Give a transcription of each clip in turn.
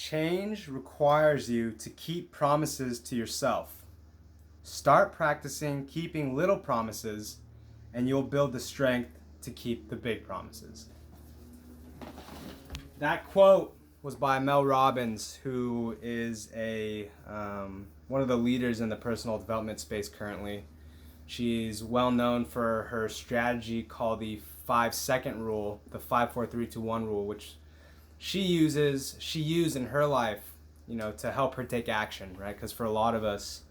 Change requires you to keep promises to yourself. Start practicing keeping little promises, and you'll build the strength to keep the big promises. That quote was by Mel Robbins, who is one of the leaders in the personal development space currently. She's well known for her strategy called the 5-second rule, the 5-4-3-2-1 rule, which she used in her life, to help her take action, right? Because for a lot of us,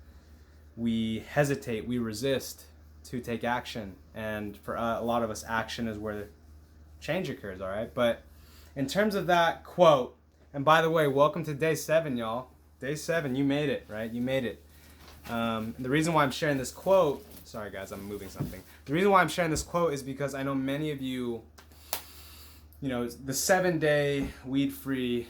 we hesitate, we resist to take action, and for a lot of us, action is where change occurs. All right, but in terms of that quote, and by the way, welcome to day 7, y'all. Day 7, you made it, right? You made it. The reason why I'm sharing this quote, sorry guys, I'm moving something. The reason why I'm sharing this quote is because I know many of you, the 7-day weed-free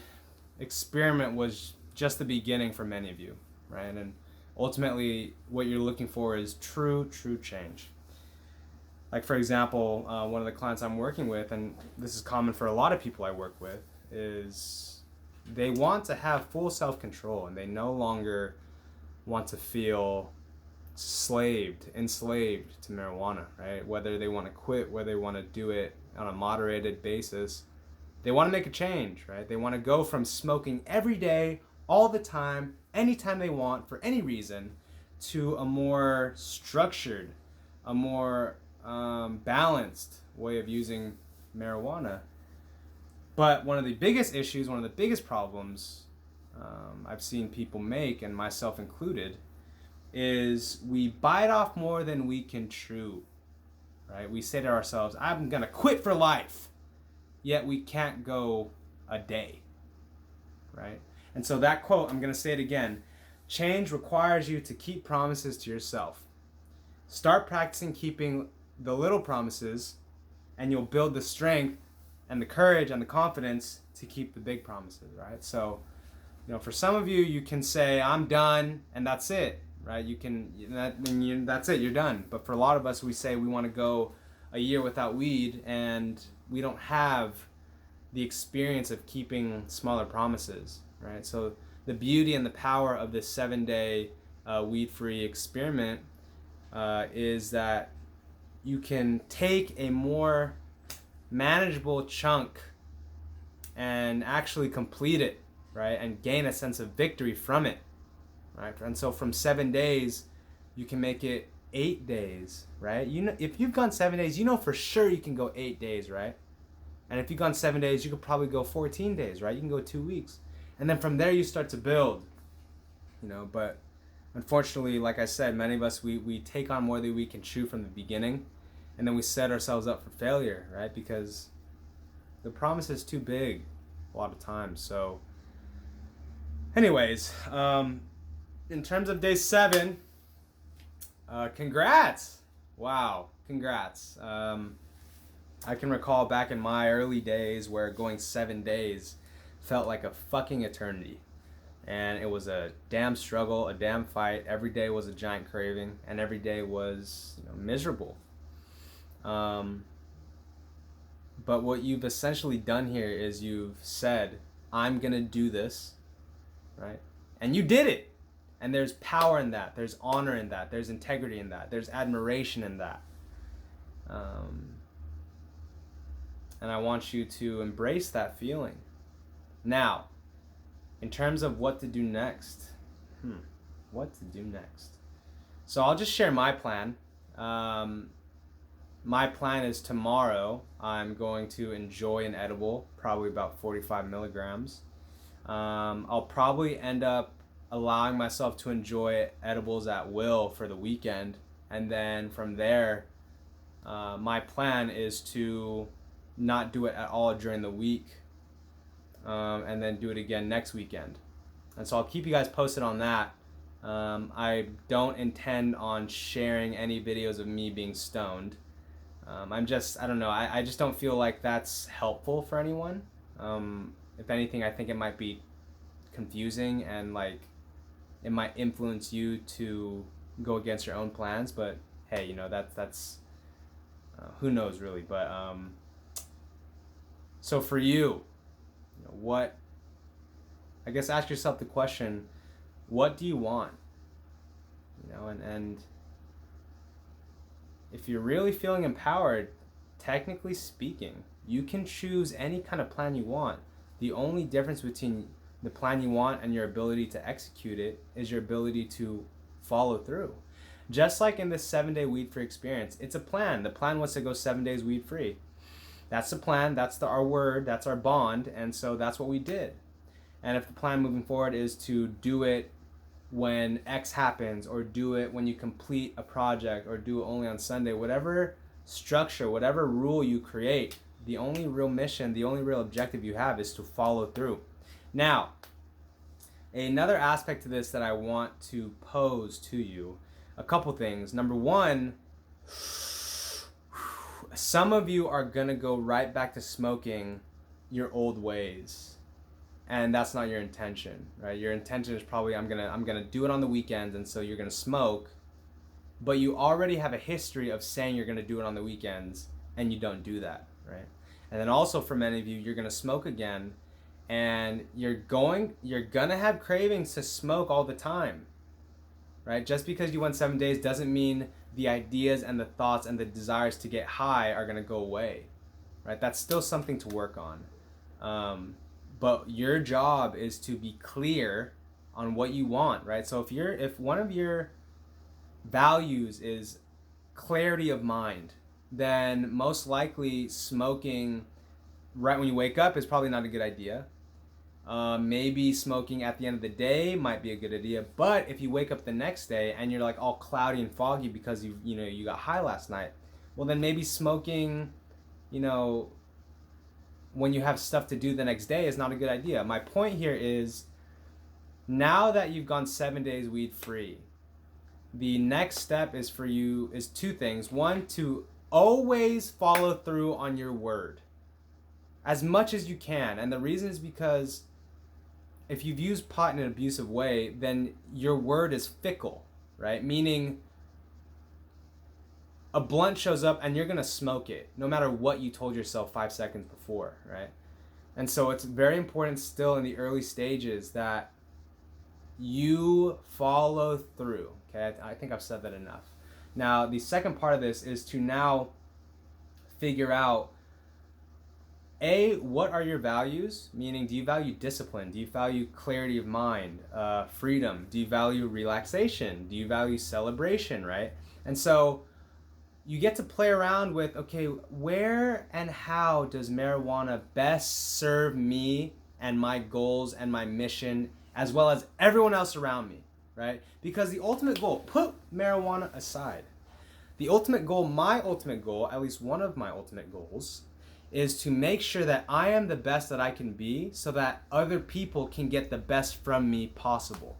experiment was just the beginning for many of you, right? And ultimately, what you're looking for is true change. Like, for example, one of the clients I'm working with, and this is common for a lot of people I work with, is they want to have full self-control, and they no longer want to feel enslaved to marijuana, right? Whether they want to quit, whether they want to do it on a moderated basis, they want to make a change, right? They want to go from smoking every day, all the time, anytime they want, for any reason, to a more structured, a more balanced way of using marijuana. But one of the biggest issues, one of the biggest problems I've seen people make, and myself included, is we bite off more than we can chew, right? We say to ourselves, I'm gonna quit for life, yet we can't go a day, right? And so that quote, I'm gonna say it again, change requires you to keep promises to yourself. Start practicing keeping the little promises, and you'll build the strength and the courage and the confidence to keep the big promises, right? So, for some of you, you can say, I'm done, and that's it, right? That's it, you're done. But for a lot of us, we say we want to go a year without weed, and we don't have the experience of keeping smaller promises, right? So the beauty and the power of this 7-day weed-free experiment is that you can take a more manageable chunk and actually complete it, right? And gain a sense of victory from it, right? And so from 7 days, you can make it 8 days, right? If you've gone 7 days, for sure you can go 8 days, right? And if you've gone 7 days, you could probably go 14 days, right? You can go 2 weeks. And then from there, you start to build, but unfortunately, like I said, many of us, we take on more than we can chew from the beginning, and then we set ourselves up for failure, right? Because the promise is too big a lot of times. So anyways, in terms of day 7, congrats. Wow, congrats. I can recall back in my early days where going 7 days felt like a fucking eternity. And it was a damn struggle, a damn fight. Every day was a giant craving, and every day was miserable. But what you've essentially done here is you've said, I'm going to do this, right? And you did it. And there's power in that. There's honor in that. There's integrity in that. There's admiration in that. And I want you to embrace that feeling. Now, in terms of what to do next. What to do next? So I'll just share my plan. My plan is tomorrow I'm going to enjoy an edible, probably about 45 milligrams. I'll probably end up allowing myself to enjoy edibles at will for the weekend. And then from there, my plan is to not do it at all during the week, and then do it again next weekend. And so I'll keep you guys posted on that. I don't intend on sharing any videos of me being stoned. I don't know, I just don't feel like that's helpful for anyone. If anything, I think it might be confusing, and it might influence you to go against your own plans, but hey, that's who knows really. But so for you, what I guess ask yourself the question, what do you want? And if you're really feeling empowered, technically speaking, you can choose any kind of plan you want. The only difference between the plan you want and your ability to execute it is your ability to follow through. Just like in this 7-day weed-free experience, it's a plan. The plan was to go 7 days weed-free. That's the plan, that's our word, that's our bond, and so that's what we did. And if the plan moving forward is to do it when X happens, or do it when you complete a project, or do it only on Sunday, whatever structure, whatever rule you create, the only real mission, the only real objective you have is to follow through. Now, another aspect to this that I want to pose to you, a couple things. Number one, some of you are going to go right back to smoking your old ways. And that's not your intention, right? Your intention is probably I'm gonna do it on the weekends, and so you're gonna smoke, but you already have a history of saying you're gonna do it on the weekends, and you don't do that, right? And then also for many of you, you're gonna smoke again, and you're gonna have cravings to smoke all the time, right? Just because you went 7 days doesn't mean the ideas and the thoughts and the desires to get high are gonna go away, right? That's still something to work on. But your job is to be clear on what you want, right? So if one of your values is clarity of mind, then most likely smoking right when you wake up is probably not a good idea. Maybe smoking at the end of the day might be a good idea, but if you wake up the next day and you're like all cloudy and foggy because you got high last night, well then maybe smoking, when you have stuff to do the next day is not a good idea. My point here is, now that you've gone 7 days weed free, the next step is two things. One, to always follow through on your word as much as you can. And the reason is because if you've used pot in an abusive way, then your word is fickle, right? Meaning a blunt shows up and you're going to smoke it no matter what you told yourself 5 seconds before, right? And so it's very important still in the early stages that you follow through, okay? I think I've said that enough. Now, the second part of this is to now figure out, what are your values? Meaning, do you value discipline? Do you value clarity of mind, freedom? Do you value relaxation? Do you value celebration, right? And so you get to play around with, okay, where and how does marijuana best serve me and my goals and my mission, as well as everyone else around me, right? Because the ultimate goal, put marijuana aside. The ultimate goal, my ultimate goal, at least one of my ultimate goals, is to make sure that I am the best that I can be so that other people can get the best from me possible.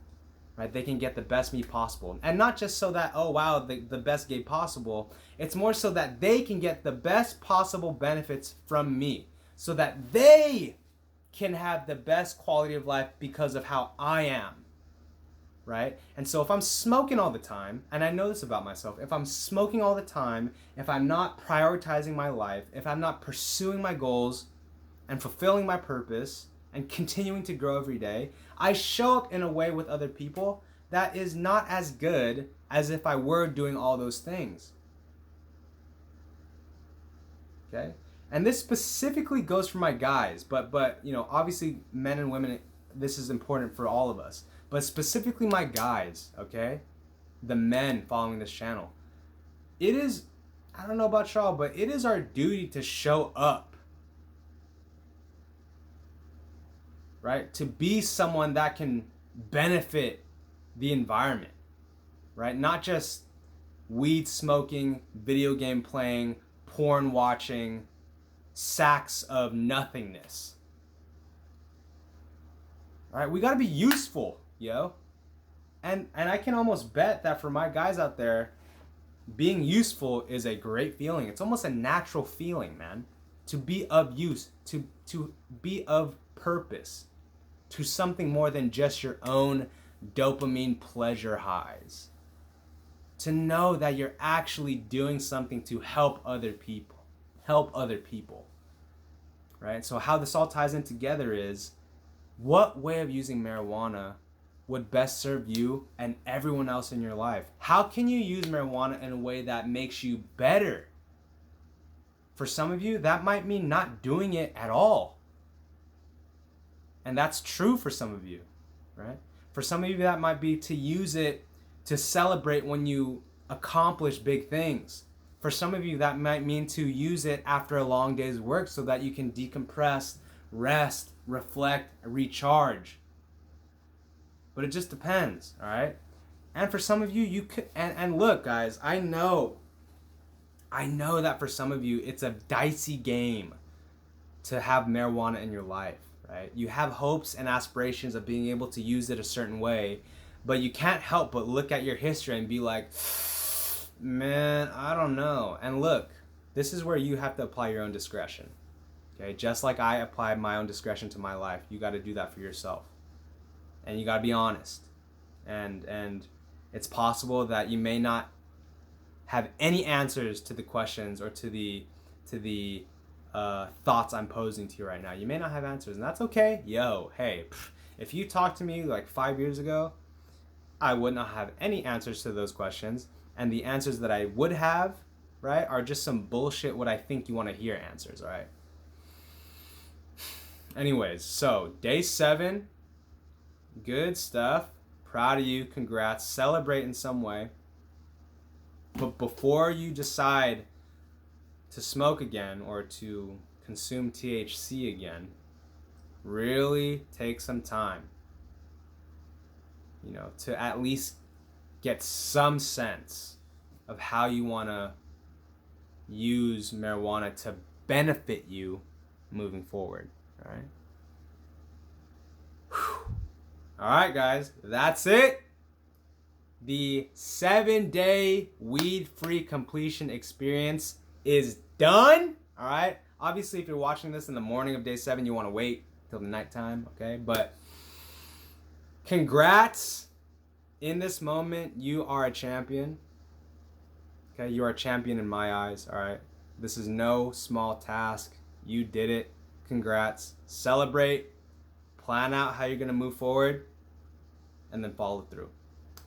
Right? They can get the best me possible. And not just so that, oh wow, the best Gabe possible. It's more so that they can get the best possible benefits from me. So that they can have the best quality of life because of how I am. Right? And so if I'm smoking all the time, and I know this about myself, if I'm smoking all the time, if I'm not prioritizing my life, if I'm not pursuing my goals and fulfilling my purpose, and continuing to grow every day, I show up in a way with other people that is not as good as if I were doing all those things. Okay? And this specifically goes for my guys, but obviously men and women, this is important for all of us. But specifically my guys, okay? The men following this channel. It is, I don't know about y'all, but it is our duty to show up. Right? To be someone that can benefit the environment, right? Not just weed smoking, video game playing, porn watching, sacks of nothingness. All right? We got to be useful, yo. And I can almost bet that for my guys out there, being useful is a great feeling. It's almost a natural feeling, man. To be of use, to be of purpose. To something more than just your own dopamine pleasure highs. To know that you're actually doing something to help other people. Right? So how this all ties in together is what way of using marijuana would best serve you and everyone else in your life? How can you use marijuana in a way that makes you better? For some of you, that might mean not doing it at all. And that's true for some of you, right? For some of you, that might be to use it to celebrate when you accomplish big things. For some of you, that might mean to use it after a long day's work so that you can decompress, rest, reflect, recharge. But it just depends, all right? And for some of you, you could, and look, guys, I know that for some of you, it's a dicey game to have marijuana in your life, right? You have hopes and aspirations of being able to use it a certain way, but you can't help but look at your history and be like, man, I don't know. And look, this is where you have to apply your own discretion, okay? Just like I applied my own discretion to my life, you got to do that for yourself. And you got to be honest. And it's possible that you may not have any answers to the questions or to the thoughts I'm posing to you right now. You may not have answers, and that's okay. Hey, if you talked to me like 5 years ago, I would not have any answers to those questions. And the answers that I would have, right, are just some bullshit what I think you want to hear answers, all right? Anyways, so day 7, good stuff. Proud of you. Congrats. Celebrate in some way. But before you decide to smoke again or to consume THC again, really take some time, to at least get some sense of how you want to use marijuana to benefit you moving forward, all right? Whew. All right, guys, that's it. The 7-day weed-free completion experience is done, all right? Obviously, if you're watching this in the morning of day 7, you want to wait till the nighttime, okay? But congrats. In this moment, you are a champion, okay? You are a champion in my eyes, all right? This is no small task. You did it. Congrats. Celebrate. Plan out how you're going to move forward, and then follow through.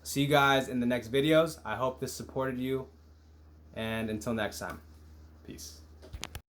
See you guys in the next videos. I hope this supported you, and until next time, peace.